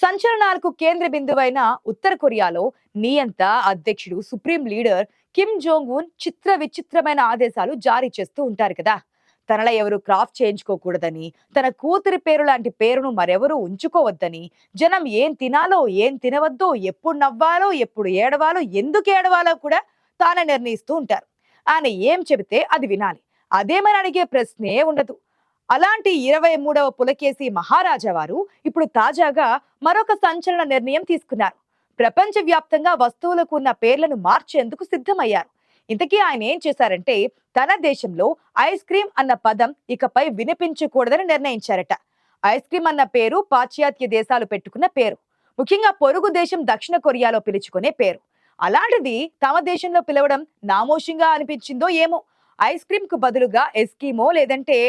సంచలనాలకు కేంద్ర బిందువైన ఉత్తర కొరియాలో నియంత అధ్యక్షుడు supreme leader Kim Jong Un చిత్ర విచిత్రమైన ఆదేశాలు జారీ చేస్తూ ఉంటారు కదా. తనలో ఎవరు క్రాఫ్ చేయించుకోకూడదని, తన కూతురి పేరు లాంటి పేరును మరెవరూ ఉంచుకోవద్దని, జనం ఏం తినాలో ఏం తినవద్దో, ఎప్పుడు నవ్వాలో ఎప్పుడు ఏడవాలో ఎందుకు ఏడవాలో కూడా తానే నిర్ణయిస్తూ ఉంటారు. ఆయన ఏం చెబితే అది వినాలి, అదేమని అడిగే ప్రశ్నే ఉండదు. అలాంటి 23వ పులకేసి మహారాజా వారు ఇప్పుడు తాజాగా మరొక సంచలన నిర్ణయం తీసుకున్నారు. ప్రపంచ వ్యాప్తంగా వస్తువులకు ఉన్న పేర్లను మార్చేందుకు సిద్ధమయ్యారు. ఇంతకీ ఆయన ఏం చేశారంటే, తన దేశంలో ఐస్ క్రీమ్ అన్న పదం ఇకపై వినిపించకూడదని నిర్ణయించారట. ఐస్ క్రీమ్ అన్న పేరు పాశ్చాత్య దేశాలు పెట్టుకున్న పేరు, ముఖ్యంగా పొరుగు దేశం దక్షిణ కొరియాలో పిలుచుకునే పేరు. అలాంటిది తమ దేశంలో పిలవడం నామోషంగా అనిపించిందో ఏమో, ఐస్ క్రీమ్ కు బదులుగా ఎస్కీమో లేదంటే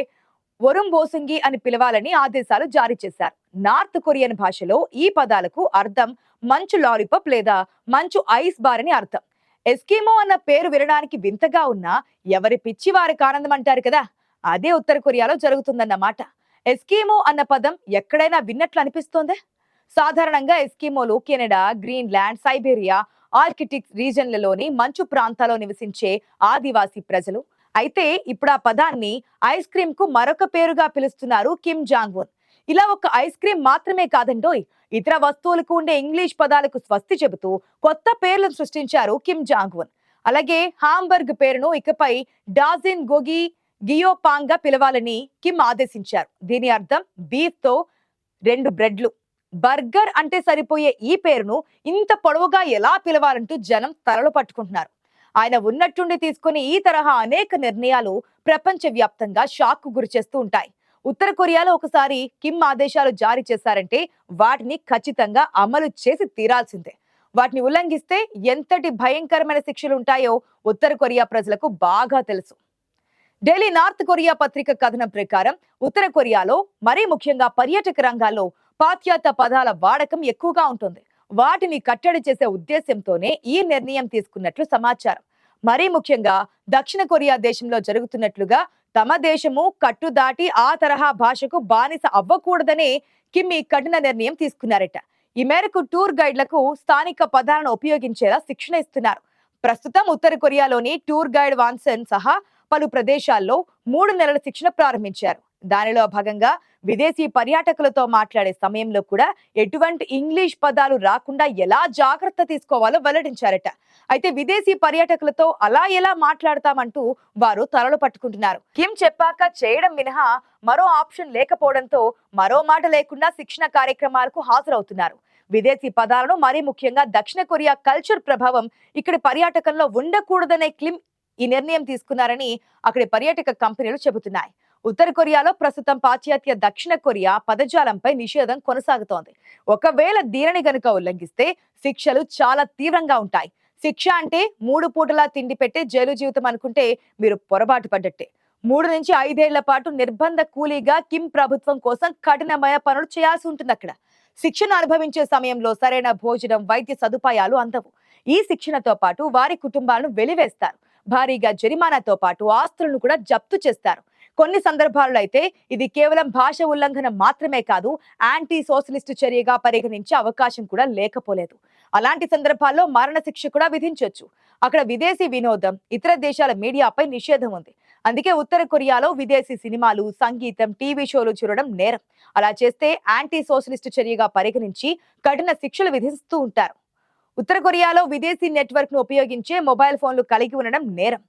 వరుంబోసింగి అని పిలవాలని ఆదేశాలు జారీ చేశారు. నార్త్ కొరియన్ భాషలో ఈ పదాలకు అర్థం మంచు లాలీపాప్ లేదా మంచు ఐస్ బార్ అని అర్థం. ఎస్కీమో అన్న పేరు వినడానికి వింతగా ఉన్నా ఎవరి పిచ్చి వారికి ఆనందం అంటారు కదా, అదే ఉత్తర కొరియాలో జరుగుతుందన్నమాట. ఎస్కీమో అన్న పదం ఎక్కడైనా విన్నట్లు అనిపిస్తోందే. సాధారణంగా ఎస్కీమోలు కెనడా, గ్రీన్లాండ్, సైబేరియా, ఆర్కిటిక్ రీజన్లలోని మంచు ప్రాంతాల్లో నివసించే ఆదివాసీ ప్రజలు. అయితే ఇప్పుడు ఆ పదాన్ని ఐస్ క్రీమ్ కు మరొక పేరుగా పిలుస్తున్నారు కిమ్ జాంగ్ ఉన్. ఇలా ఒక ఐస్ క్రీమ్ మాత్రమే కాదండోయ్, ఇతర వస్తువులకు ఉండే ఇంగ్లీష్ పదాలకు స్వస్తి చెబుతూ కొత్త పేర్లను సృష్టించారు కిమ్ జాంగ్ ఉన్. అలాగే హాంబర్గ్ పేరును ఇకపై డాజిన్ గోగి గియోపాంగ్ గా పిలవాలని కిమ్ ఆదేశించారు. దీని అర్థం బీఫ్ తో 2 బ్రెడ్లు. బర్గర్ అంటే సరిపోయే ఈ పేరును ఇంత పొడవుగా ఎలా పిలవాలంటూ జనం తలలు పట్టుకుంటున్నారు. ఆయన ఉన్నట్టుండి తీసుకుని ఈ తరహా అనేక నిర్ణయాలు ప్రపంచ వ్యాప్తంగా షాక్ కు గురి చేస్తూ ఉంటాయి. ఉత్తర కొరియాలో ఒకసారి కిమ్ ఆదేశాలు జారీ చేశారంటే వాటిని ఖచ్చితంగా అమలు చేసి తీరాల్సిందే. వాటిని ఉల్లంఘిస్తే ఎంతటి భయంకరమైన శిక్షలు ఉంటాయో ఉత్తర కొరియా ప్రజలకు బాగా తెలుసు. ఢిల్లీ నార్త్ కొరియా పత్రిక కథనం ప్రకారం ఉత్తర కొరియాలో మరీ ముఖ్యంగా పర్యాటక రంగాల్లో పాశ్చాత్య పదాల వాడకం ఎక్కువగా ఉంటుంది. వాటిని కట్టడి చేసే ఉద్దేశంతోనే ఈ నిర్ణయం తీసుకున్నట్లు సమాచారం. మరీ ముఖ్యంగా దక్షిణ కొరియా దేశంలో జరుగుతున్నట్లుగా తమ దేశము కట్టు దాటి ఆ తరహా భాషకు బానిస అవ్వకూడదనే కిమ్ ఈ కఠిన నిర్ణయం తీసుకున్నారట. ఈ మేరకు టూర్ గైడ్లకు స్థానిక పదాలను ఉపయోగించేలా శిక్షణ ఇస్తున్నారు. ప్రస్తుతం ఉత్తర కొరియాలోని టూర్ గైడ్ వాన్సన్ సహా పలు ప్రదేశాల్లో 3 నెలల శిక్షణ ప్రారంభించారు. దానిలో భాగంగా విదేశీ పర్యాటకులతో మాట్లాడే సమయంలో కూడా ఎటువంటి ఇంగ్లీష్ పదాలు రాకుండా ఎలా జాగ్రత్త తీసుకోవాలో వెల్లడించారట. అయితే విదేశీ పర్యాటకులతో అలా ఎలా మాట్లాడతామంటూ వారు తలలు పట్టుకుంటున్నారు. కిమ్ చెప్పాక చేయడం మినహా మరో ఆప్షన్ లేకపోవడంతో మరో మాట లేకుండా శిక్షణ కార్యక్రమాలకు హాజరవుతున్నారు. విదేశీ పదాలను మరీ ముఖ్యంగా దక్షిణ కొరియా కల్చర్ ప్రభావం ఇక్కడి పర్యాటకంలో ఉండకూడదనే కిమ్ ఈ నిర్ణయం తీసుకున్నారని అక్కడి పర్యాటక కంపెనీలు చెబుతున్నాయి. ఉత్తర కొరియాలో ప్రస్తుతం పాశ్చాత్య దక్షిణ కొరియా పదజాలంపై నిషేధం కొనసాగుతోంది. ఒకవేళ దీనిని గనుక ఉల్లంఘిస్తే శిక్షలు చాలా తీవ్రంగా ఉంటాయి. శిక్ష అంటే 3 పూటలా తిండి పెట్టే జైలు జీవితం అనుకుంటే మీరు పొరపాటు పడ్డట్టే. 3 నుంచి 5 ఏళ్ల పాటు నిర్బంధ కూలీగా కిమ్ ప్రభుత్వం కోసం కఠినమైన పనులు చేయాల్సి ఉంటుంది. అక్కడ శిక్షను అనుభవించే సమయంలో సరైన భోజనం, వైద్య సదుపాయాలు అందవు. ఈ శిక్షణతో పాటు వారి కుటుంబాలను వెలివేస్తారు. భారీగా జరిమానాతో పాటు ఆస్తులను కూడా జప్తు చేస్తారు. కొన్ని సందర్భాల్లో అయితే ఇది కేవలం భాష ఉల్లంఘన మాత్రమే కాదు, యాంటీ సోషలిస్టు చర్యగా పరిగణించే అవకాశం కూడా లేకపోలేదు. అలాంటి సందర్భాల్లో మరణ శిక్ష కూడా విధించవచ్చు. అక్కడ విదేశీ వినోదం, ఇతర దేశాల మీడియాపై నిషేధం ఉంది. అందుకే ఉత్తర కొరియాలో విదేశీ సినిమాలు, సంగీతం, టీవీ షోలు చూడడం నేరం. అలా చేస్తే యాంటీ సోషలిస్టు చర్యగా పరిగణించి కఠిన శిక్షలు విధిస్తూ ఉంటారు. ఉత్తర కొరియాలో విదేశీ నెట్వర్క్ ను ఉపయోగించే మొబైల్ ఫోన్లు కలిగి ఉండడం నేరం.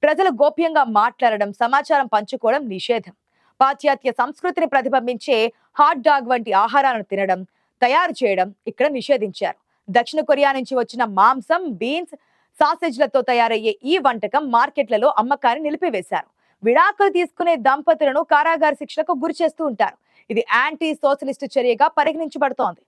ప్రజలు గోప్యంగా మాట్లాడడం, సమాచారం పంచుకోవడం నిషేధం. పాశ్చాత్య సంస్కృతిని ప్రతిబింబించే హాట్ డాగ్ వంటి ఆహారాలను తినడం, తయారు చేయడం ఇక్కడ నిషేధించారు. దక్షిణ కొరియా నుంచి వచ్చిన మాంసం, బీన్స్, సాసేజ్లతో తయారయ్యే ఈ వంటకం మార్కెట్లలో అమ్మకాన్ని నిలిపివేశారు. విడాకులు తీసుకునే దంపతులను కారాగార శిక్షలకు గురి చేస్తూ ఉంటారు. ఇది యాంటీ సోషలిస్టు చర్యగా పరిగణించబడుతోంది.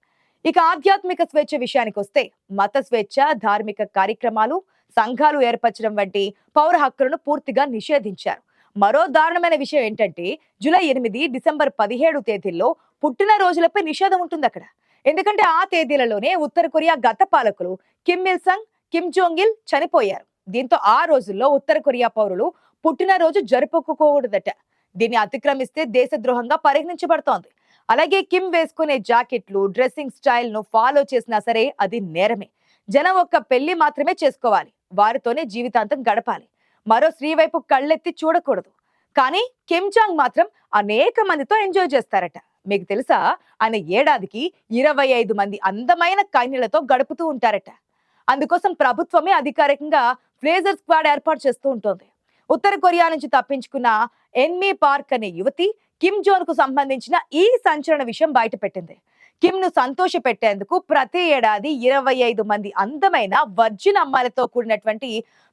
ఇక ఆధ్యాత్మిక స్వేచ్ఛ విషయానికి వస్తే మత స్వేచ్ఛ, ధార్మిక కార్యక్రమాలు, సంఘాలు ఏర్పరచడం వంటి పౌర హక్కులను పూర్తిగా నిషేధించారు. మరో దారుణమైన విషయం ఏంటంటే జూలై 8, డిసెంబర్ 17 తేదీల్లో పుట్టిన రోజులపై నిషేధం ఉంటుంది అక్కడ. ఎందుకంటే ఆ తేదీలలోనే ఉత్తర కొరియా గత పాలకులు కిమ్ ఇల్ సంగ్, కిమ్ జోంగ్ ఇల్ చనిపోయారు. దీంతో ఆ రోజుల్లో ఉత్తర కొరియా పౌరులు పుట్టినరోజు జరుపుకోకూడదట. దీన్ని అతిక్రమిస్తే దేశద్రోహంగా పరిగణించబడుతోంది. అలాగే కిమ్ వేసుకునే జాకెట్లు, డ్రెస్సింగ్ స్టైల్ ను ఫాలో చేసినా సరే అది నేరమే. జనం ఒక్క పెళ్లి మాత్రమే చేసుకోవాలి, వారితోనే జీవితాంతం గడపాలి, మరో స్త్రీ వైపు కళ్ళెత్తి చూడకూడదు. కానీ కిమ్ జాంగ్ మాత్రం అనేక మందితో ఎంజాయ్ చేస్తారట. మీకు తెలుసా, ఆయన ఏడాదికి 25 మంది అందమైన కన్యలతో గడుపుతూ ఉంటారట. అందుకోసం ప్రభుత్వమే అధికారికంగా ఫ్లేజర్ స్క్వాడ్ ఏర్పాటు చేస్తూ ఉంటుంది. ఉత్తర కొరియా నుంచి తప్పించుకున్న ఎన్మీ పార్క్ అనే యువతి కిమ్ జోన్ కు సంబంధించిన ఈ సంచలన విషయం బయటపెట్టింది. కిమ్ ను సంతోష పెట్టేందుకు ప్రతి ఏడాది 25 మంది అందమైన వర్జిన్ అమ్మాయిలతో కూడినటువంటి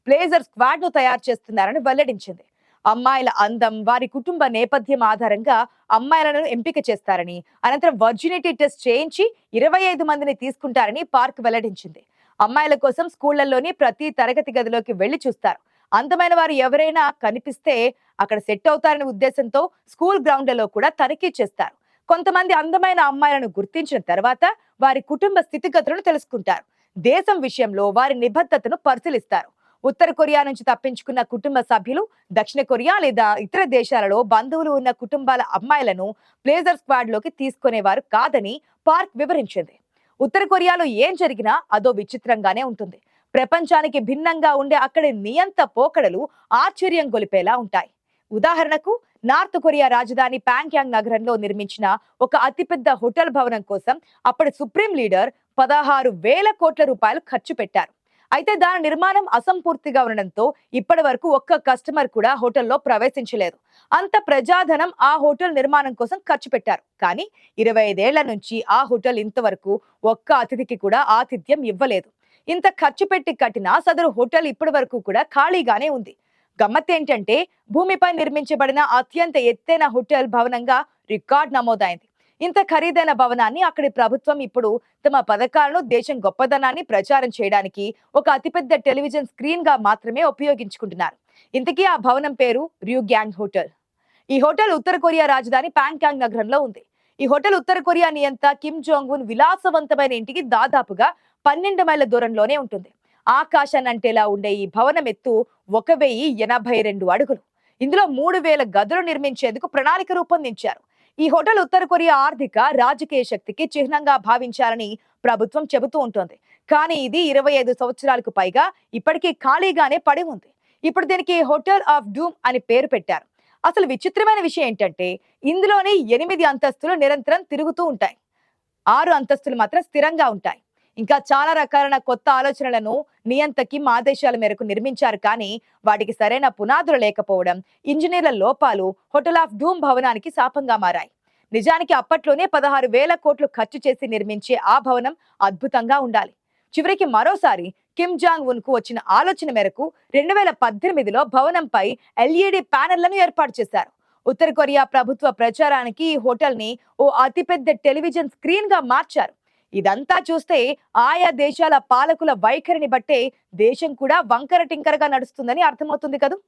ప్లేజర్ స్క్వాడ్ ను తయారు చేస్తున్నారని వెల్లడించింది. అమ్మాయిల అందం, వారి కుటుంబ నేపథ్యం ఆధారంగా అమ్మాయిలను ఎంపిక చేస్తారని, అనంతరం వర్జినిటీ టెస్ట్ చేయించి 25 మందిని తీసుకుంటారని పార్క్ వెల్లడించింది. అమ్మాయిల కోసం స్కూళ్లలోని ప్రతి తరగతి గదిలోకి వెళ్లి చూస్తారు. అందమైన వారు ఎవరైనా కనిపిస్తే అక్కడ సెట్ అవుతారనే ఉద్దేశంతో స్కూల్ గ్రౌండ్లలో కూడా తనిఖీ చేస్తారు. కొంతమంది అందమైన అమ్మాయిలను గుర్తించిన తర్వాత వారి కుటుంబ స్థితిగతులను తెలుసుకుంటారు. దేశం విషయంలో వారి నిబద్ధతను పరిశీలిస్తారు. ఉత్తర కొరియా నుంచి తప్పించుకున్న కుటుంబ సభ్యులు దక్షిణ కొరియా లేదా ఇతర దేశాలలో బంధువులు ఉన్న కుటుంబాల అమ్మాయిలను ప్లేజర్ స్క్వాడ్ లోకి తీసుకునేవారు కాదని పార్క్ వివరించింది. ఉత్తర కొరియాలో ఏం జరిగినా అదో విచిత్రంగానే ఉంటుంది. ప్రపంచానికి భిన్నంగా ఉండే అక్కడి నియంత పోకడలు ఆశ్చర్యం గొలిపేలా ఉంటాయి. ఉదాహరణకు, నార్త్ కొరియా రాజధాని ప్యాంగ్యాంగ్ నగరంలో నిర్మించిన ఒక అతిపెద్ద హోటల్ భవనం కోసం అప్పటి సుప్రీం లీడర్ 16,000 కోట్ల రూపాయలు ఖర్చు పెట్టారు. అయితే దాని నిర్మాణం అసంపూర్తిగా ఉండడంతో ఇప్పటి వరకు ఒక్క కస్టమర్ కూడా హోటల్లో ప్రవేశించలేదు. అంత ప్రజాధనం ఆ హోటల్ నిర్మాణం కోసం ఖర్చు పెట్టారు. కానీ 25 ఏళ్ల నుంచి ఆ హోటల్ ఇంతవరకు ఒక్క అతిథికి కూడా ఆతిథ్యం ఇవ్వలేదు. ఇంత ఖర్చు పెట్టి కట్టిన సదరు హోటల్ ఇప్పటి వరకు కూడా ఖాళీగానే ఉంది. గమ్మత్ ఏంటంటే, భూమిపై నిర్మించబడిన అత్యంత ఎత్తైన హోటల్ భవనంగా రికార్డ్ నమోదైంది. ఇంత ఖరీదైన భవనాన్ని అక్కడి ప్రభుత్వం ఇప్పుడు తమ పథకాలను, దేశం గొప్పదనాన్ని ప్రచారం చేయడానికి ఒక అతిపెద్ద టెలివిజన్ స్క్రీన్ గా మాత్రమే ఉపయోగించుకుంటున్నారు. ఇంతకీ ఆ భవనం పేరు ర్యూగ్యాంగ్ హోటల్. ఈ హోటల్ ఉత్తర కొరియా రాజధాని ప్యాంగ్యాంగ్ నగరంలో ఉంది. ఈ హోటల్ ఉత్తర కొరియా నియంత కిమ్ జోంగ్ ఉన్ విలాసవంతమైన ఇంటికి దాదాపుగా 12 మైళ్ళ దూరంలోనే ఉంటుంది. ఆకాశాన్నంటేలా ఉండే ఈ భవనం ఎత్తు 1082 అడుగులు. ఇందులో 3000 గదులు నిర్మించేందుకు ప్రణాళిక రూపొందించారు. ఈ హోటల్ ఉత్తర కొరియా ఆర్థిక, రాజకీయ శక్తికి చిహ్నంగా భావించాలని ప్రభుత్వం చెబుతూ ఉంటుంది. కానీ ఇది 25 సంవత్సరాలకు పైగా ఇప్పటికీ ఖాళీగానే పడి ఉంది. ఇప్పుడు దీనికి హోటల్ ఆఫ్ డూమ్ అని పేరు పెట్టారు. అసలు విచిత్రమైన విషయం ఏంటంటే, ఇందులోని 8 అంతస్తులు నిరంతరం తిరుగుతూ ఉంటాయి, 6 అంతస్తులు మాత్రం స్థిరంగా ఉంటాయి. ఇంకా చాలా రకాలైన కొత్త ఆలోచనలను నియంత కిమ్ ఆదేశాల మేరకు నిర్మించారు. కానీ వాటికి సరైన పునాదులు లేకపోవడం, ఇంజనీర్ల లోపాలు హోటల్ ఆఫ్ డూమ్ భవనానికి శాపంగా మారాయి. నిజానికి అప్పట్లోనే 16,000 కోట్లు ఖర్చు చేసి నిర్మించే ఆ భవనం అద్భుతంగా ఉండాలి. చివరికి మరోసారి కిమ్ జాంగ్ ఉన్ కు వచ్చిన ఆలోచన మేరకు 2018లో భవనంపై ఎల్ఈడి ప్యానెళ్లను ఏర్పాటు చేశారు. ఉత్తర కొరియా ప్రభుత్వ ప్రచారానికి ఈ హోటల్ ని ఓ అతిపెద్ద టెలివిజన్ స్క్రీన్ గా మార్చారు. ఇదంతా చూస్తే ఆయా దేశాల పాలకుల వైఖరిని బట్టే దేశం కూడా వంకర టింకరగా నడుస్తుందని అర్థమవుతుంది కదా.